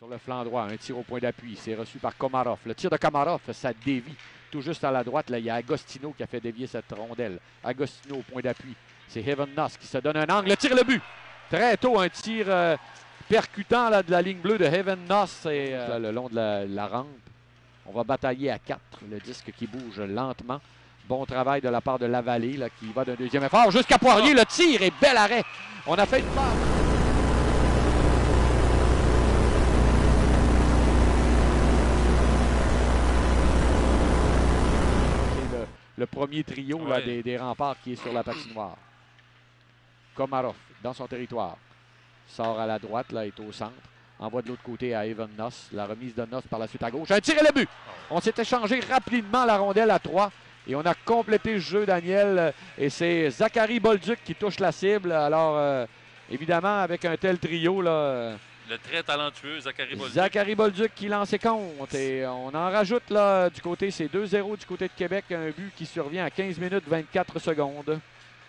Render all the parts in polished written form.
Sur le flanc droit, un tir au point d'appui. C'est reçu par Komarov. Le tir de Komarov, ça dévie tout juste à la droite. Là, il y a Agostino qui a fait dévier cette rondelle. Agostino au point d'appui. C'est Heaven Noss qui se donne un angle. Tire le but. Très tôt, un tir percutant là, de la ligne bleue de Heaven Noss. Et le long de la rampe. On va batailler à 4. Le disque qui bouge lentement. Bon travail de la part de Lavallée là, qui va d'un deuxième effort jusqu'à Poirier. Le tir et bel arrêt. On a fait une passe. Le premier trio là, des remparts qui est sur la patinoire. Komarov dans son territoire. Sort à la droite, là, est au centre. Envoie de l'autre côté à Heaven Noss. La remise de Noss par la suite à gauche. Un tir et le but! On s'est échangé rapidement la rondelle à 3. Et on a complété le jeu, Daniel. Et c'est Zachary Bolduc qui touche la cible. Alors, évidemment, avec un tel trio, là... Le très talentueux Zachary Bolduc. Zachary Bolduc qui lance ses comptes. Et on en rajoute là du côté, c'est 2-0 du côté de Québec. Un but qui survient à 15 minutes 24 secondes.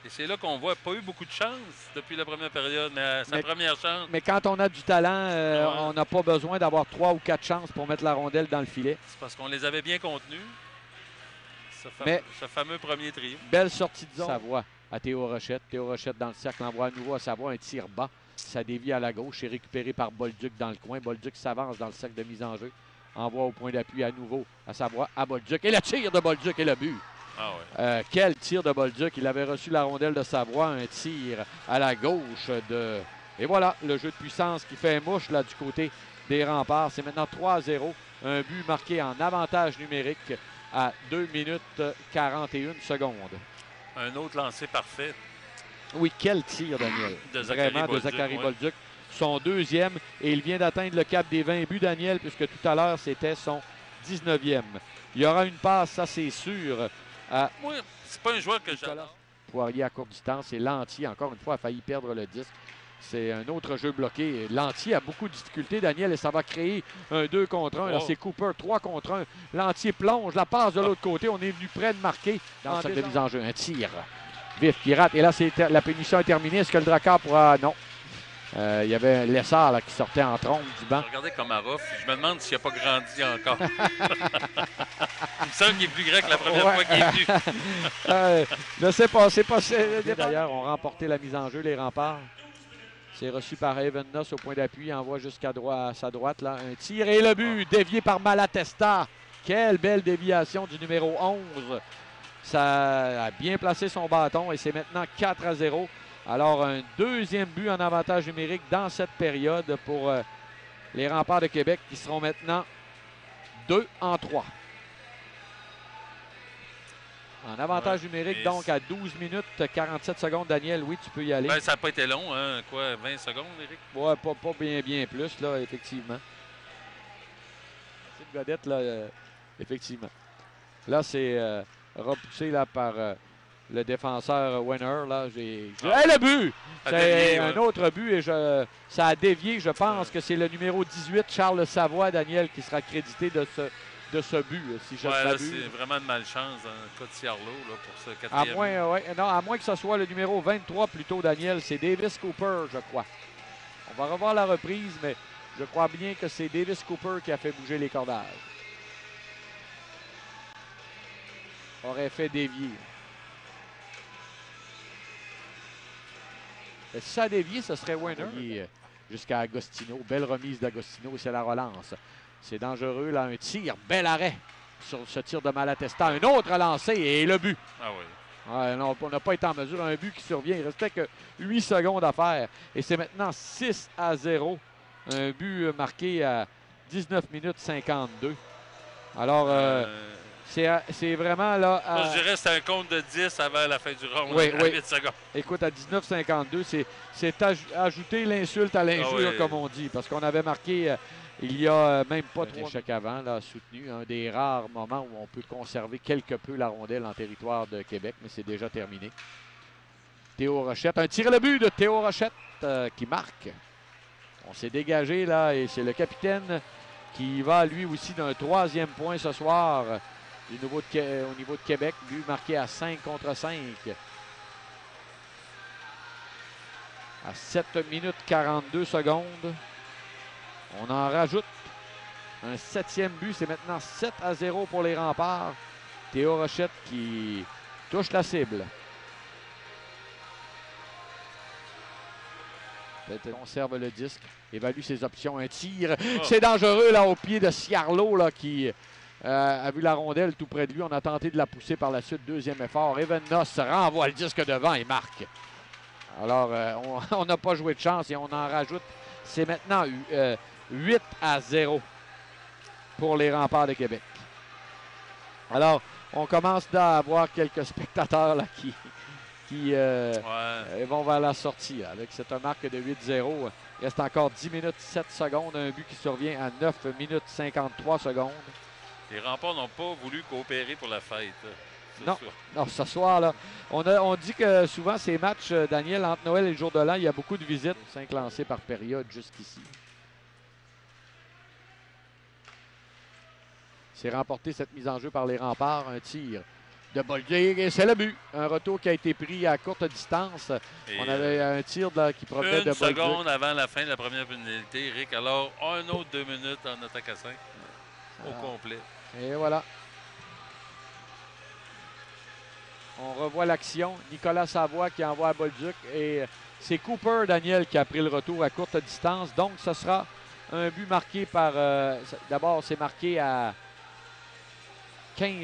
Et c'est là qu'on voit, pas eu beaucoup de chance depuis la première période, mais sa première chance. Mais quand on a du talent, on n'a pas besoin d'avoir 3 ou 4 chances pour mettre la rondelle dans le filet. C'est parce qu'on les avait bien contenus. Ce fameux premier trio. Belle sortie de zone. Savoie à Théo Rochette. Théo Rochette dans le cercle, envoie à nouveau à Savoie un tir bas. Ça dévie à la gauche, est récupéré par Bolduc dans le coin. Bolduc s'avance dans le cercle de mise en jeu. Envoie au point d'appui à nouveau à Savoie, à Bolduc. Et le tir de Bolduc et le but. Ah ouais. Quel tir de Bolduc. Il avait reçu la rondelle de Savoie, un tir à la gauche de... Et voilà, le jeu de puissance qui fait mouche là du côté des remparts. C'est maintenant 3-0. Un but marqué en avantage numérique à 2 minutes 41 secondes. Un autre lancé parfait. Oui, quel tir, Daniel. De Zachary Bolduc. Son deuxième. Et il vient d'atteindre le cap des 20 buts, Daniel, puisque tout à l'heure, c'était son 19e. Il y aura une passe, ça c'est sûr. Oui, c'est pas un joueur que j'adore. Poirier à courte distance et Lanty, encore une fois, a failli perdre le disque. C'est un autre jeu bloqué. Lanty a beaucoup de difficultés, Daniel, et ça va créer un 2 contre 1. Là, c'est Cooper, 3 contre 1. Lanty plonge, la passe de l'autre côté. On est venu près de marquer dans le cercle de mise en jeu. Un tir vif qui rate. Et là, la punition est terminée. Est-ce que le Drakkar pourra... Non. Il y avait un Lessard là, qui sortait en trompe du banc. Regardez Komarov. Je me demande s'il n'a pas grandi encore. Il me semble qu'il est plus grand que la première fois qu'il est venu. Je ne sais pas. C'est pas... D'ailleurs, on remporté la mise en jeu, les remparts. C'est reçu par Heaven Noss au point d'appui. Envoie jusqu'à sa droite. Là, un tir et le but dévié par Malatesta. Quelle belle déviation du numéro 11. Ça a bien placé son bâton et c'est maintenant 4-0. Alors, un deuxième but en avantage numérique dans cette période pour les remparts de Québec qui seront maintenant 2-3. En avantage numérique, donc, à 12 minutes 47 secondes. Daniel, oui, tu peux y aller. Ben, ça n'a pas été long, hein? Quoi, 20 secondes, Éric? Oui, pas bien plus, là, effectivement. C'est une godette, là, effectivement. Là, c'est repoussé là, par le défenseur Winner. Là, le but! C'est un autre but et ça a dévié. Je pense que c'est le numéro 18, Charles Savoie, Daniel, qui sera crédité de ce but, si je ne m'abuse. C'est vraiment une malchance dans le cas de Ciarlo là, pour ce quatrième. À moins que ce soit le numéro 23 plutôt, Daniel. C'est Davis Cooper, je crois. On va revoir la reprise, mais je crois bien que c'est Davis Cooper qui a fait bouger les cordages. Aurait fait dévier. Et si ça a dévié, ce serait Winner. Jusqu'à Agostino. Belle remise d'Agostino. C'est la relance. C'est dangereux, là. Un tir. Bel arrêt sur ce tir de Malatesta. Un autre lancé et le but. Ah oui. Ouais, non, on n'a pas été en mesure. Un but qui survient. Il restait que 8 secondes à faire. Et c'est maintenant 6-0. Un but marqué à 19 minutes 52. Alors, c'est vraiment là... Moi, je dirais que c'est un compte de 10 avant la fin du round. Oui, à 8 secondes. Écoute, à 19,52, c'est ajouter l'insulte à l'injure, comme on dit. Parce qu'on avait marqué il y a même pas 3 échecs avant, là, soutenu. Un des rares moments où on peut conserver quelque peu la rondelle en territoire de Québec, mais c'est déjà terminé. Théo Rochette, un tir à le but de Théo Rochette qui marque. On s'est dégagé là et c'est le capitaine qui va lui aussi d'un 3e point ce soir au niveau de Québec. But marqué à 5 contre 5. À 7 minutes 42 secondes. On en rajoute un 7e but. C'est maintenant 7-0 pour les Remparts. Théo Rochette qui touche la cible. Conserve le disque, évalue ses options, un tir. Oh. C'est dangereux là au pied de Ciarlo là, qui a vu la rondelle tout près de lui. On a tenté de la pousser par la suite. Deuxième effort. Evennos renvoie le disque devant et marque. Alors, on n'a pas joué de chance et on en rajoute. C'est maintenant 8-0 pour les Remparts de Québec. Alors, on commence à avoir quelques spectateurs là, qui vont vers la sortie. Là, avec cette marque de 8-0. Il reste encore 10 minutes 7 secondes. Un but qui survient à 9 minutes 53 secondes. Les Remparts n'ont pas voulu coopérer pour la fête. Non, non, ce soir, là, on dit que souvent ces matchs, Daniel, entre Noël et le jour de l'an, il y a beaucoup de visites. 5 lancés par période jusqu'ici. C'est remporté cette mise en jeu par les Remparts. Un tir de Bolduc et c'est le but. Un retour qui a été pris à courte distance. Et on avait un tir qui provenait de Bolduc. Une seconde avant la fin de la première pénalité, Eric. Alors, un autre 2 minutes en attaque à 5 au complet. Et voilà. On revoit l'action. Nicolas Savoie qui envoie à Bolduc. Et c'est Cooper, Daniel, qui a pris le retour à courte distance. Donc, ce sera un but marqué par... D'abord, c'est marqué à 15